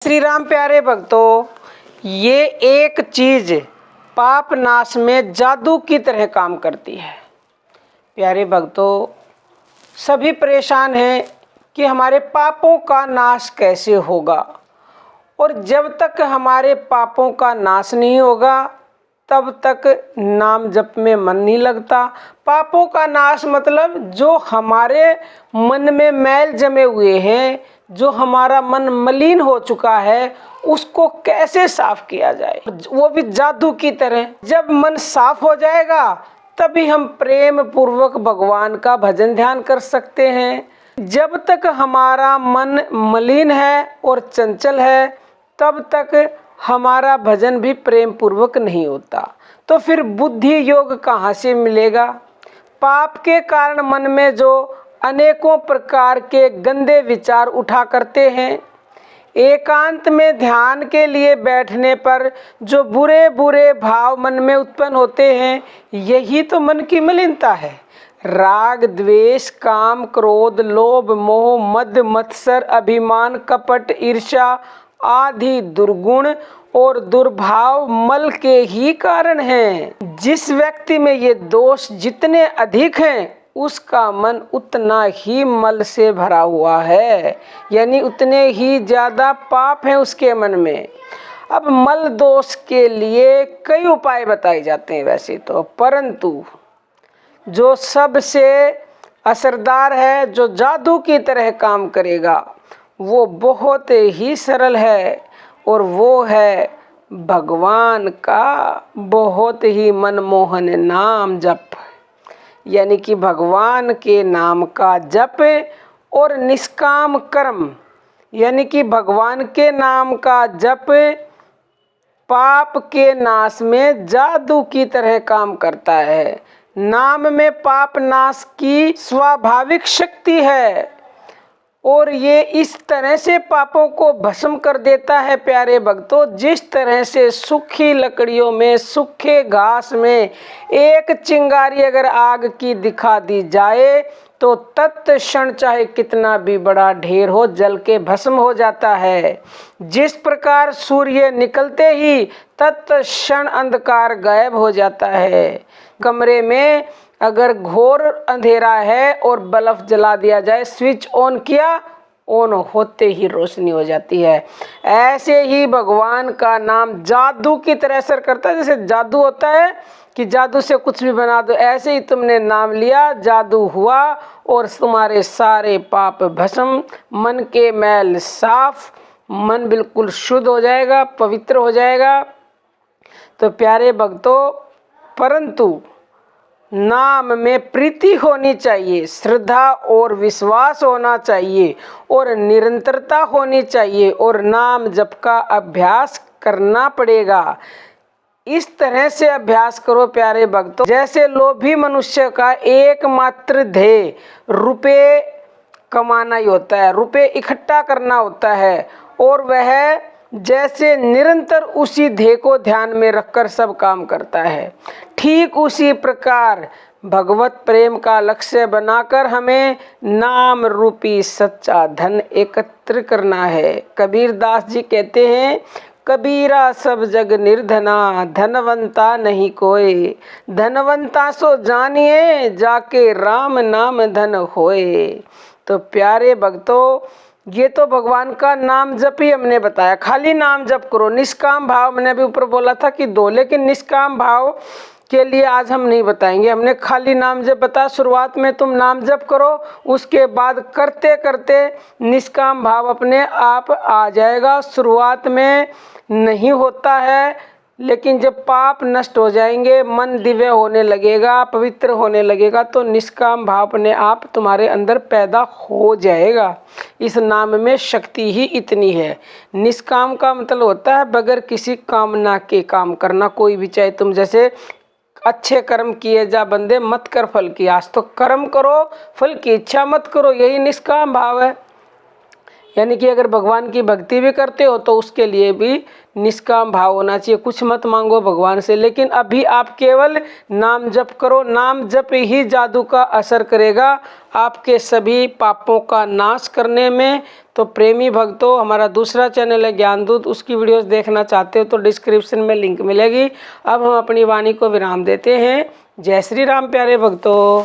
श्री राम प्यारे भक्तों, ये एक चीज़ पाप नाश में जादू की तरह काम करती है। प्यारे भक्तों, सभी परेशान हैं कि हमारे पापों का नाश कैसे होगा, और जब तक हमारे पापों का नाश नहीं होगा तब तक नाम जप में मन नहीं लगता। पापों का नाश मतलब जो हमारे मन में मैल जमे हुए हैं, जो हमारा मन मलिन हो चुका है, उसको कैसे साफ किया जाए, वो भी जादू की तरह। जब मन साफ हो जाएगा तभी हम प्रेम पूर्वक भगवान का भजन ध्यान कर सकते हैं। जब तक हमारा मन मलिन है और चंचल है तब तक हमारा भजन भी प्रेम पूर्वक नहीं होता। तो फिर बुद्धि योग कहाँ से मिलेगा? पाप के कारण मन में जो अनेकों प्रकार के गंदे विचार उठा करते हैं, एकांत में ध्यान के लिए बैठने पर जो बुरे बुरे भाव मन में उत्पन्न होते हैं, यही तो मन की मलिनता है। राग, द्वेष, काम, क्रोध, लोभ, मोह, मद, मत्सर, अभिमान, कपट, ईर्ष्या आदि दुर्गुण और दुर्भाव मल के ही कारण हैं। जिस व्यक्ति में ये दोष जितने अधिक हैं, उसका मन उतना ही मल से भरा हुआ है, यानी उतने ही ज़्यादा पाप हैं उसके मन में। अब मल दोष के लिए कई उपाय बताए जाते हैं वैसे तो, परंतु जो सबसे असरदार है, जो जादू की तरह काम करेगा, वो बहुत ही सरल है, और वो है भगवान का बहुत ही मनमोहन नाम जप। यानी कि भगवान के नाम का जप और निष्काम कर्म, यानी कि भगवान के नाम का जप पाप के नाश में जादू की तरह काम करता है। नाम में पाप नाश की स्वाभाविक शक्ति है, और ये इस तरह से पापों को भस्म कर देता है। प्यारे भक्तों, जिस तरह से सूखी लकड़ियों में, सूखे घास में एक चिंगारी अगर आग की दिखा दी जाए तो तत्क्षण चाहे कितना भी बड़ा ढेर हो, जल के भस्म हो जाता है। जिस प्रकार सूर्य निकलते ही तत्क्षण अंधकार गायब हो जाता है। कमरे में अगर घोर अंधेरा है और बल्ब जला दिया जाए, स्विच ऑन किया, ऑन होते ही रोशनी हो जाती है। ऐसे ही भगवान का नाम जादू की तरह असर करता है। जैसे जादू होता है कि जादू से कुछ भी बना दो, ऐसे ही तुमने नाम लिया, जादू हुआ और तुम्हारे सारे पाप भस्म, मन के मैल साफ, मन बिल्कुल शुद्ध हो जाएगा, पवित्र हो जाएगा। तो प्यारे भक्तों, परंतु नाम में प्रीति होनी चाहिए, श्रद्धा और विश्वास होना चाहिए, और निरंतरता होनी चाहिए, और नाम जप का अभ्यास करना पड़ेगा। इस तरह से अभ्यास करो प्यारे भक्तों, जैसे लोभी मनुष्य का एकमात्र ध्येय रुपये कमाना ही होता है, रुपये इकट्ठा करना होता है, और वह जैसे निरंतर उसी ध्येय को ध्यान में रखकर सब काम करता है, ठीक उसी प्रकार भगवत प्रेम का लक्ष्य बनाकर हमें नाम रूपी सच्चा धन एकत्र करना है। कबीर दास जी कहते हैं, कबीरा सब जग निर्धना, धनवंता नहीं कोई, धनवंता सो जानिए, जाके राम नाम धन होए। तो प्यारे भक्तों, ये तो भगवान का नाम जप ही हमने बताया। खाली नाम जप करो, निष्काम भाव मैंने अभी ऊपर बोला था कि दो, लेकिन निष्काम भाव के लिए आज हम नहीं बताएंगे। हमने खाली नाम जप बताया। शुरुआत में तुम नाम जप करो, उसके बाद करते करते निष्काम भाव अपने आप आ जाएगा। शुरुआत में नहीं होता है, लेकिन जब पाप नष्ट हो जाएंगे, मन दिव्य होने लगेगा, पवित्र होने लगेगा, तो निष्काम भाव अपने आप तुम्हारे अंदर पैदा हो जाएगा। इस नाम में शक्ति ही इतनी है। निष्काम का मतलब होता है बगैर किसी कामना के काम करना। कोई भी, चाहे तुम जैसे अच्छे कर्म किए जा बंदे, मत कर फल की आस, तो कर्म करो, फल की इच्छा मत करो, यही निष्काम भाव है। यानी कि अगर भगवान की भक्ति भी करते हो तो उसके लिए भी निष्काम भाव होना चाहिए। कुछ मत मांगो भगवान से, लेकिन अभी आप केवल नाम जप करो। नाम जप ही जादू का असर करेगा आपके सभी पापों का नाश करने में। तो प्रेमी भक्तों, हमारा दूसरा चैनल है ज्ञानदूत, उसकी वीडियोस देखना चाहते हो तो डिस्क्रिप्शन में लिंक मिलेगी। अब हम अपनी वाणी को विराम देते हैं। जय श्री राम प्यारे भक्तों।